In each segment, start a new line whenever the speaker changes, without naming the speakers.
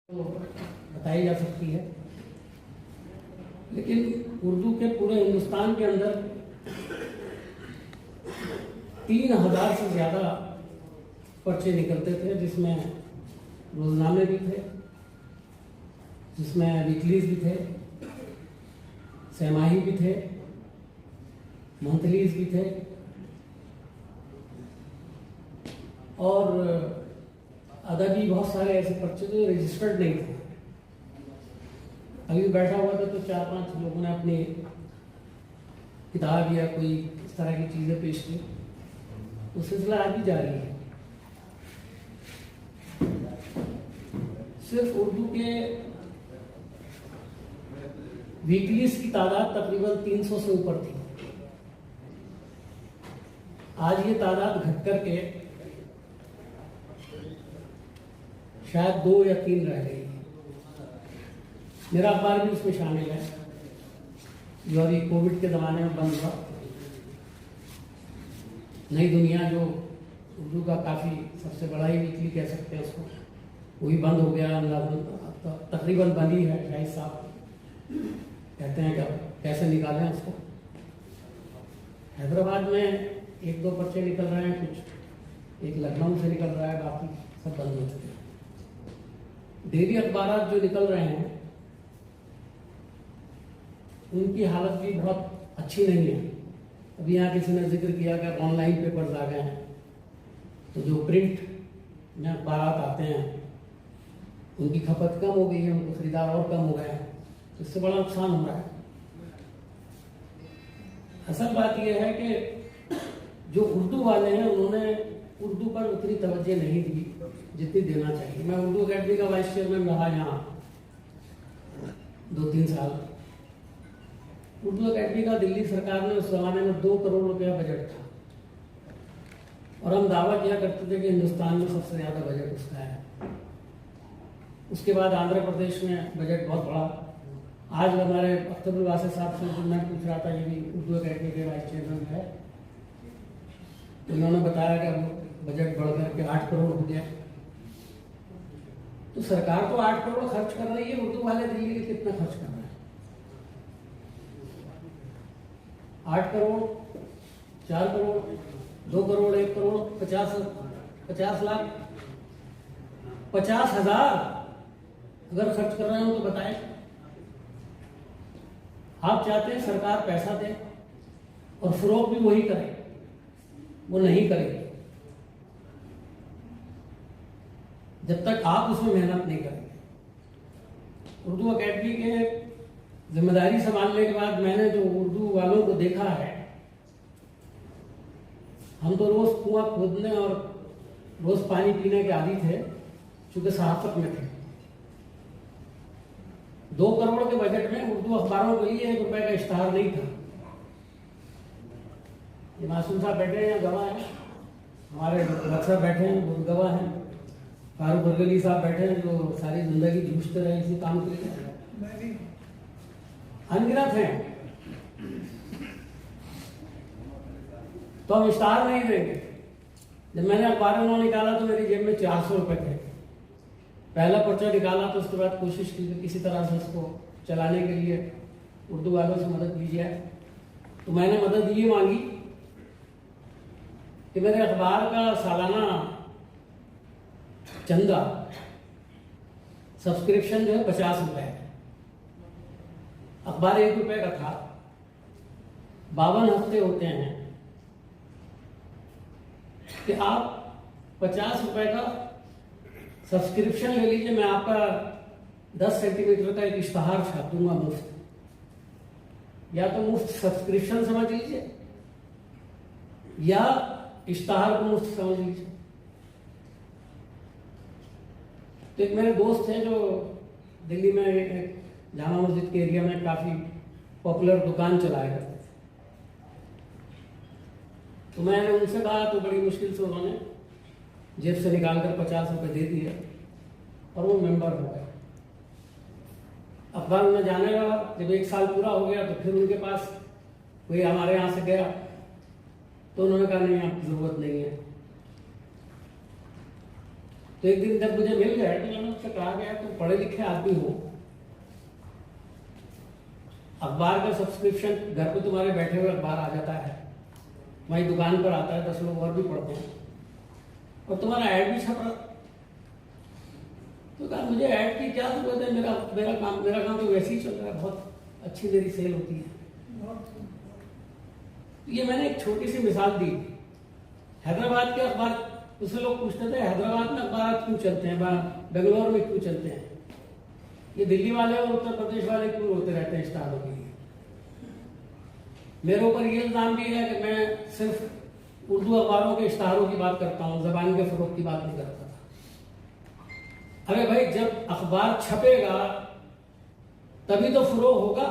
बताई जा सकती है, लेकिन उर्दू के पूरे हिंदुस्तान के अंदर 3000 से ज़्यादा पर्चे निकलते थे, जिसमें रोजनामे भी थे, जिसमें वीकलीज भी थे, सहमाही भी थे, मंथलीज भी थे और अदबी बहुत सारे ऐसे पर्चे जो रजिस्टर्ड नहीं थे। अभी बैठा हुआ था तो 4-5 लोगों ने अपनी किताब या कोई इस तरह की चीज़ें पेश की, तो सिलसिला अभी जारी है। सिर्फ उर्दू के वीकलीज की तादाद तकरीबन 300 से ऊपर थी। आज ये तादाद घट करके शायद 2 या 3 रह गई है। मेरा अखबार भी उसमें शामिल है, जो अभी कोविड के ज़माने में बंद हुआ। नई दुनिया जो उर्दू का काफ़ी सबसे बड़ा ही वीकली कह सकते हैं उसको, वो भी बंद हो गया। तकरीबन बंद ही है। शाहिद साहब कहते हैं कि कैसे निकालें उसको। हैदराबाद में 1-2 पर्चे निकल रहे हैं, कुछ एक लखनऊ से निकल रहा है, बाकी सब बंद हो चुके हैं। डेली अखबार जो निकल रहे हैं उनकी हालत भी बहुत अच्छी नहीं है। अभी यहाँ किसी ने जिक्र किया कि ऑनलाइन पेपर्स आ गए हैं, तो जो प्रिंट में अखबार आते हैं उनकी खपत कम हो गई है, उनको खरीदार और कम हो गए हैं, तो इससे बड़ा नुकसान हो रहा है। असल बात यह है कि जो उर्दू वाले हैं उन्होंने उर्दू पर उतनी तवज्जो नहीं दी जितनी देना चाहिए। मैं उर्दू अकेडमी का वाइस चेयरमैन रहा यहाँ 2-3 साल। उर्दू अकेडमी का दिल्ली सरकार ने उस जमाने में 2 करोड़ रुपया बजट था, और हम दावा किया करते थे कि हिंदुस्तान में सबसे ज़्यादा बजट उसका है। उसके बाद आंध्र प्रदेश में बजट बहुत बढ़ा। आज हमारे अख्तरुल वासिफ साहब से मैं पूछ रहा था, ये भी उर्दू अकेडमी के वाइस चेयरमैन है, तो उन्होंने बताया कि बजट बढ़ करके 8 करोड़ हो गया। तो सरकार तो 8 करोड़ खर्च कर रही है, उर्दू वाले दिल्ली के कितना खर्च कर रहे हैं? 8 करोड़, 4 करोड़, 2 करोड़, 1 करोड़, 50 लाख, 50,000 अगर खर्च कर रहे हो तो बताएं। आप चाहते हैं सरकार पैसा दे और फरोख भी वही करे, वो नहीं करेगी जब तक आप उसमें मेहनत नहीं करेंगे। उर्दू अकेडमी के जिम्मेदारी संभालने के बाद मैंने जो उर्दू वालों को देखा है, हम तो रोज कुआं खोदने और रोज पानी पीने के आदी थे, चूंकि सहाफत में थे। 2 करोड़ के बजट में उर्दू अखबारों के लिए 1 रुपए का इश्तहार नहीं था। ये मासूम साहब बैठे हैं, गवाह हैं, हमारे डॉक्टर बैठे हैं, वो गवाह हैं, फारूक बरगली साहब बैठे हैं, जो सारी जिंदगी जूझते रहे इसी काम के लिए, अनगिनत हैं। तो हम इश्तहार नहीं देंगे। जब मैंने अखबारों निकाला तो मेरी जेब में 400 रुपए थे। पहला पर्चा निकाला तो उसके बाद कोशिश की कि किसी तरह से उसको चलाने के लिए उर्दू वालों से मदद ली जाए। तो मैंने मदद ये मांगी कि मेरे अखबार का सालाना चंदा, सब्सक्रिप्शन जो है 50 रुपए है। अखबार 1 रुपए का था, 52 हफ्ते होते हैं, कि आप 50 रुपए का सब्सक्रिप्शन ले लीजिए। मैं आपका 10 सेंटीमीटर का एक इश्तहार छाप दूंगा मुफ्त, या तो मुफ्त सब्सक्रिप्शन समझ लीजिए या इश्तहार को मुफ्त समझ लीजिए। तो एक मेरे दोस्त हैं जो दिल्ली में एक जामा मस्जिद के एरिया में काफ़ी पॉपुलर दुकान चलाया करते थे। तो मैंने उनसे कहा, तो बड़ी मुश्किल से उन्होंने जेब से निकाल कर 50 रुपये दे दिए और वो मेंबर हो गए। अखबार में जाने लगा। जब 1 साल पूरा हो गया तो फिर उनके पास कोई हमारे यहाँ से गया, तो उन्होंने कहा नहीं, आपकी ज़रूरत नहीं है। तो एक दिन जब मुझे मिल गए तो मैंने उससे कहा गया तुम पढ़े लिखे आदमी हो, अखबार का सब्सक्रिप्शन घर पे तुम्हारे बैठे हुए अखबार आ जाता है, वहीं दुकान पर आता है, 10 लोग और भी पढ़ते हैं, और तुम्हारा ऐड भी छप रहा। तो कहा मुझे ऐड की क्या जरूरत है, मेरा काम तो वैसे ही चल रहा है, बहुत अच्छी मेरी सेल होती है। ये मैंने एक छोटी सी मिसाल दी। हैदराबाद के अखबार, उससे लोग पूछते थे हैदराबाद में अखबार क्यों चलते हैं, बेंगलोर में क्यों चलते हैं, ये दिल्ली वाले और उत्तर प्रदेश वाले क्यों रोते रहते हैं स्टारों के लिए। मेरे ऊपर ये इल्जाम भी है कि मैं सिर्फ उर्दू अखबारों के इश्तारों की बात करता हूँ, जबान के फरोग की बात नहीं करता था। अरे भाई, जब अखबार छपेगा तभी तो फरोग होगा,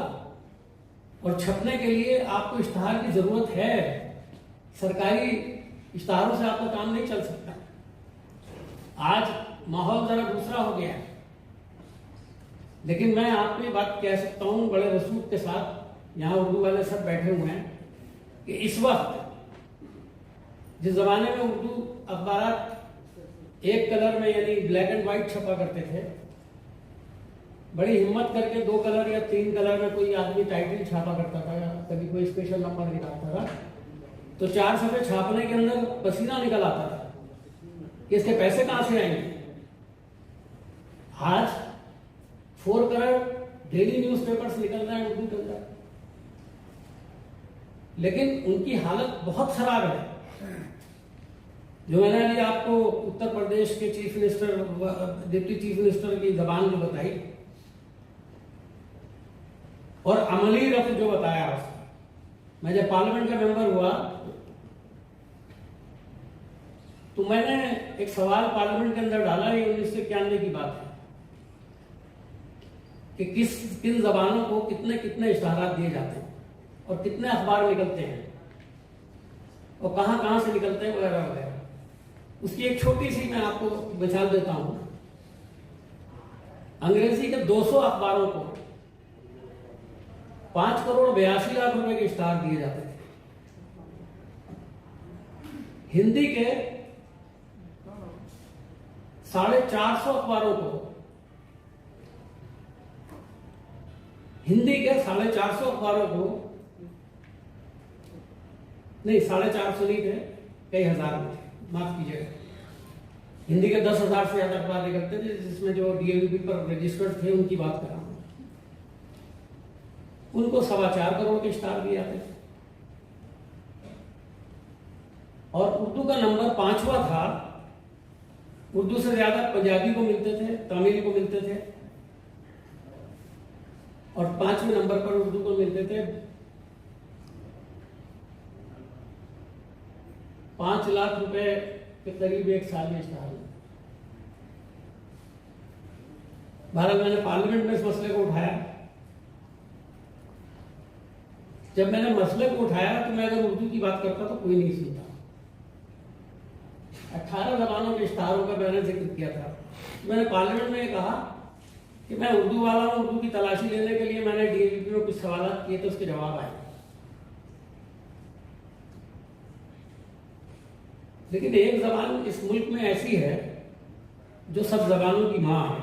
और छपने के लिए आपको इश्तहार की जरूरत है। सरकारी इश्तहारों से आपका काम नहीं चल सकता। आज माहौल जरा दूसरा हो गया है, लेकिन मैं आपको ये बात कह सकता हूं बड़े रसूख के साथ, यहाँ उर्दू वाले सब बैठे हुए हैं, कि इस वक्त जिस जमाने में उर्दू अखबार एक कलर में यानी ब्लैक एंड व्हाइट छपा करते थे, बड़ी हिम्मत करके 2 कलर या 3 कलर में कोई आदमी टाइटल छापा करता था, या कभी कोई स्पेशल नंबर निकालता था, तो 4 सफ़े छापने के अंदर पसीना निकल आता था कि इसके पैसे कहां से आएंगे। आज 4 कलर डेली न्यूज़पेपर्स निकल रहे हैं उर्दू के अंदर, लेकिन उनकी हालत बहुत खराब है। जो मैंने अभी आपको उत्तर प्रदेश के chief minister, deputy chief minister की जबान जो बताई और अमली रफ जो बताया उसका, मैं जब पार्लियामेंट का मेंबर हुआ तो मैंने एक सवाल पार्लियामेंट के अंदर डाला, ये 1991 की बात है, कि किन जबानों को कितने कितने इश्तहारात दिए जाते हैं और कितने अखबार निकलते हैं और कहां कहां से निकलते हैं वगैरह वगैरह। उसकी एक छोटी सी मैं आपको मिसाल देता हूं। अंग्रेजी के 200 अखबारों को 5 करोड़ 82 लाख रुपए के इश्तहार दिए जाते थे। हिंदी के 450 अखबारों को, हिंदी के 450 अखबारों को, नहीं 450 नहीं थे, कई हजार में थे, माफ कीजिएगा, हिंदी के 10,000 से ज्यादा अखबार निकलते थे, जिसमें जो डीएवीपी पर रजिस्टर्ड थे उनकी बात कर रहा हूं। उनको 4.25 करोड़ के इश्तहार दिए जाते थे, और उर्दू का नंबर 5वां था। उर्दू से ज्यादा पंजाबी को मिलते थे, तमिल को मिलते थे, और 5वें नंबर पर उर्दू को मिलते थे 5 लाख रुपए के करीब एक साल में इश्तहार। भारत मैंने पार्लियामेंट में इस मसले को उठाया। जब मैंने मसले को उठाया तो मैं अगर उर्दू की बात करता तो कोई नहीं सुनता। 18 जबानों के इश्तहारों का मैंने जिक्र किया था। मैंने पार्लियामेंट में कहा कि मैं उर्दू वाला हूं, उर्दू की तलाशी लेने के लिए मैंने डीएवीपी में कुछ सवाल किए तो उसके जवाब आए, लेकिन एक जबान इस मुल्क में ऐसी है जो सब जबानों की मां है,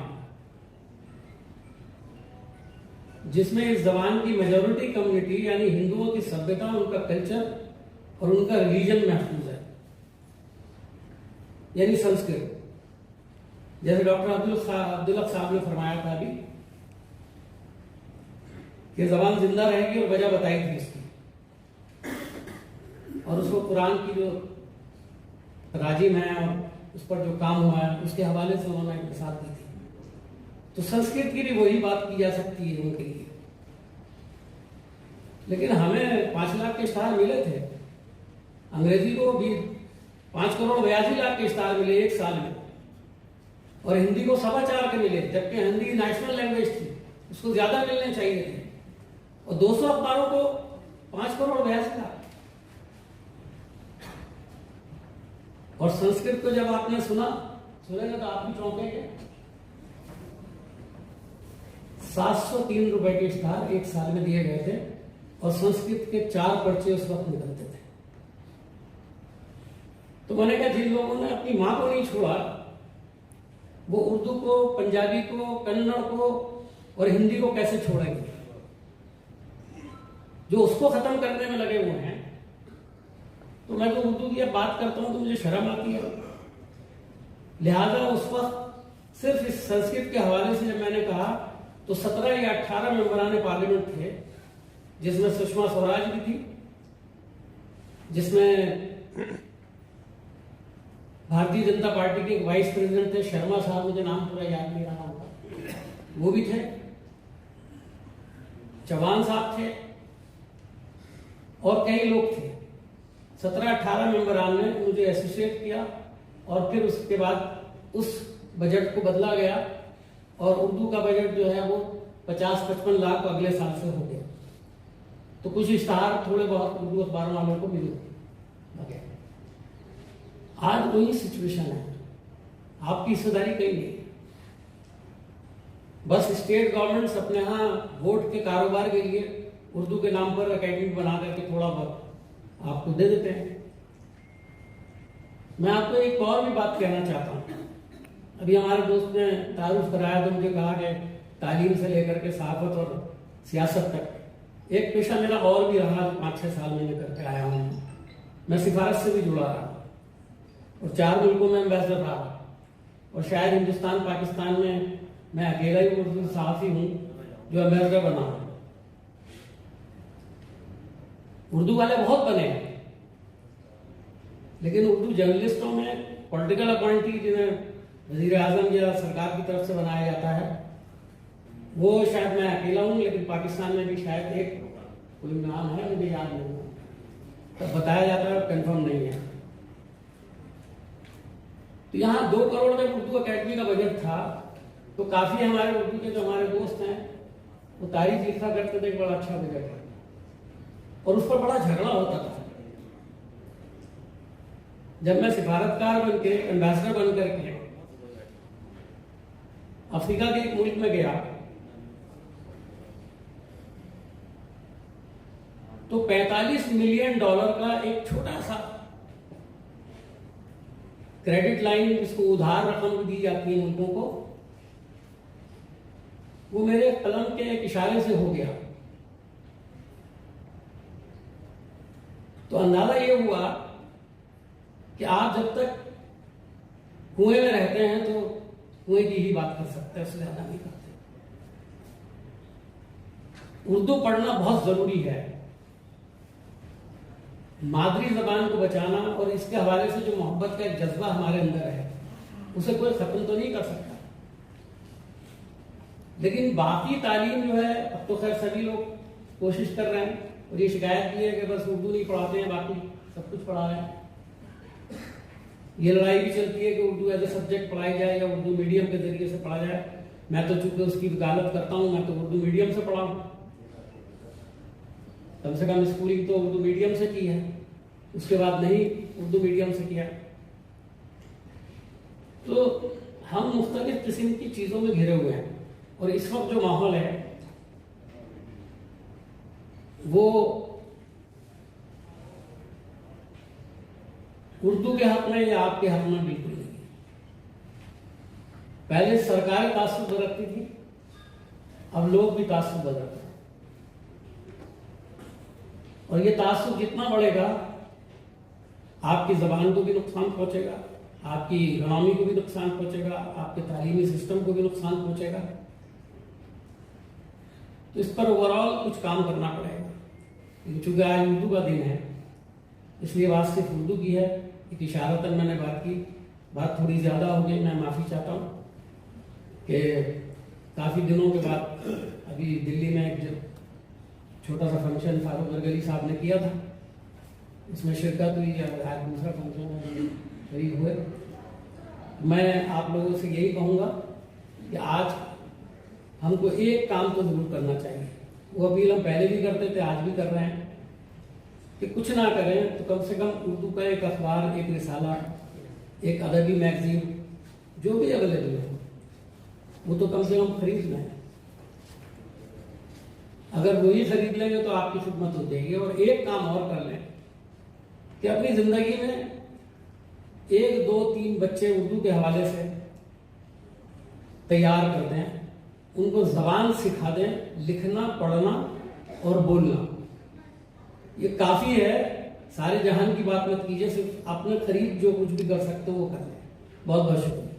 जिसमें इस जबान की मेजॉरिटी कम्युनिटी यानी हिंदुओं की सभ्यता, उनका कल्चर और उनका रिलीजन महफूज है, यानी संस्कृत। जैसे डॉक्टर अब्दुल हक साहब ने फरमाया था अभी कि जबान जिंदा रहेगी, और वजह बताई थी इसकी, और उसको कुरान की जो राजिम है और उस पर जो काम हुआ है उसके हवाले से उन्होंने एक मिसाल दी थी। तो संस्कृत की भी वही बात की जा सकती है उनके लिए। लेकिन हमें 5 लाख के इश्तहार मिले थे, अंग्रेजी को भी 5 करोड़ 82 लाख के इश्तहार मिले एक साल में, और हिंदी को 4.25 के मिले, जबकि हिंदी नेशनल लैंग्वेज थी, उसको ज्यादा मिलने चाहिए थे, और 200 अखबारों को 5 करोड़ 82 लाख। और संस्कृत को जब आपने सुनेगा तो आप भी चौंकेंगे। 703 रुपए के इश्तहार एक साल में दिए गए थे, और संस्कृत के 4 पर्चे उस वक्त निकलते थे। तो मैंने कहा जिन लोगों ने अपनी मां को नहीं छोड़ा वो उर्दू को, पंजाबी को, कन्नड़ को और हिंदी को कैसे छोड़ेंगे? जो उसको खत्म करने में लगे हुए हैं। तो मैं तो उर्दू की बात करता हूं तो मुझे शर्म आती है। लिहाजा उस वक्त सिर्फ इस संस्कृत के हवाले से जब मैंने कहा तो 17 या 18 मेंबरान पार्लियामेंट थे, जिसमें सुषमा स्वराज भी थी, जिसमें भारतीय जनता पार्टी के वाइस प्रेसिडेंट थे शर्मा साहब, मुझे नाम पूरा याद नहीं रहा उनका, वो भी थे, चौहान साहब थे और कई लोग थे। 17-18 मेंबरान ने मुझे एसोसिएट किया और फिर उसके बाद उस बजट को बदला गया और उर्दू का बजट जो है वो 50-55 लाख अगले साल से हो गया। तो कुछ इश्तहार थोड़े बहुत उर्दू अखबार वालों को मिले। आज वही सिचुएशन है, आपकी हिस्सेदारी कहीं नहीं। बस स्टेट गवर्नमेंट्स अपने यहाँ वोट के कारोबार के लिए उर्दू के नाम पर अकेडमी बना करके थोड़ा बहुत आपको दे देते हैं। मैं आपको एक और भी बात कहना चाहता हूँ। अभी हमारे दोस्त ने तारुफ कराया तो मुझे कहा कि तालीम से लेकर के सहाफत और सियासत तक एक पेशा मेरा और भी रहा, 5-6 साल मैंने करके आया हूँ। मैं सिफारिश से भी जुड़ा रहा और 4 मुल्कों में एम्बेसडर रहा और शायद हिंदुस्तान पाकिस्तान में मैं अकेला ही उर्दू सहाफी हूँ जो एम्बेसडर बना है। उर्दू वाले बहुत बने हैं, लेकिन उर्दू जर्नलिस्टों में पॉलिटिकल अपॉइंटी जिन्हें वजीर आजम या सरकार की तरफ से बनाया जाता है, वो शायद मैं अकेला हूँ। लेकिन पाकिस्तान में भी शायद एक कोई नाम है, मुझे याद नहीं, तब बताया जाता है, कंफर्म नहीं है। तो यहाँ 2 करोड़ में उर्दू अकेडमी का बजट था, तो काफी हमारे उर्दू के जो हमारे दोस्त हैं वो तारीफ लिखा करते थे, बड़ा अच्छा बजट है, और उस पर बड़ा झगड़ा होता था। जब मैं सिफारतकार बन के, एम्बेसडर बन करके अफ्रीका के एक मुल्क में गया तो $45 मिलियन का एक छोटा सा क्रेडिट लाइन, जिसको उधार रकम दी जाती है मुल्कों को, वो मेरे कलम के एक इशारे से हो गया। तो अंदाजा ये हुआ कि आप जब तक कुएं में रहते हैं तो कुएं की ही बात कर सकते हैं, उससे ज्यादा नहीं करते। उर्दू पढ़ना बहुत जरूरी है, मादरी जबान को बचाना, और इसके हवाले से जो मोहब्बत का एक जज्बा हमारे अंदर है उसे कोई खत्म तो नहीं कर सकता। लेकिन बाकी तालीम जो है, अब तो खैर सभी लोग कोशिश कर रहे हैं, और ये शिकायत भी है कि बस उर्दू नहीं पढ़ाते हैं, बाकी सब कुछ पढ़ा रहे हैं। ये लड़ाई भी चलती है कि उर्दू एज ए सब्जेक्ट पढ़ाई जाए या उर्दू मीडियम के जरिए से पढ़ा जाए। मैं तो चूंकि उसकी वकालत करता हूं, मैं तो उर्दू मीडियम से पढ़ा हूं, कम से कम स्कूलिंग तो उर्दू मीडियम से की है, उसके बाद नहीं उर्दू मीडियम से किया। तो हम मुख्तलिफ किस्म की चीजों में घिरे हुए हैं, और इस वक्त जो माहौल है वो उर्दू के हक में या आपके हक में बिल्कुल नहीं। पहले सरकार तासुब बरतती थी, अब लोग भी तासुब बरतते हैं, और ये तासुब जितना बढ़ेगा आपकी जबान को भी नुकसान पहुंचेगा, आपकी इकोनॉमी को भी नुकसान पहुंचेगा, आपके तालीमी सिस्टम को भी नुकसान पहुंचेगा। तो इस पर ओवरऑल कुछ काम करना पड़ेगा। चूंकि आज उर्दू का दिन है, इसलिए बात सिर्फ उर्दू की है। एक इशारतन मैंने बात की, बात थोड़ी ज्यादा हो गई, मैं माफी चाहता हूँ कि काफी दिनों के बाद अभी दिल्ली में एक जो छोटा सा फंक्शन फारूक बरगली साहब ने किया था, इसमें शिरकत हुई, आज दूसरा फंक्शन करीब हुए। मैं आप लोगों से यही कहूँगा कि आज हमको एक काम तो जरूर करना चाहिए। वो अपील हम पहले भी करते थे, आज भी कर रहे हैं कि कुछ ना करें तो कम से कम उर्दू का एक अखबार, एक रिसाला, एक अदबी मैगजीन जो भी अवेलेबल है वो तो कम से कम खरीद लें। अगर वही खरीद लेंगे तो आपकी खिदमत हो जाएगी। और एक काम और कर लें कि अपनी जिंदगी में 1, 2, 3 बच्चे उर्दू के हवाले से तैयार कर दें, उनको जबान सिखा दें, लिखना पढ़ना और बोलना। ये काफी है, सारे जहान की बात मत कीजिए, सिर्फ अपने करीब जो कुछ भी कर सकते हो वो कर लें। बहुत बहुत शुक्रिया।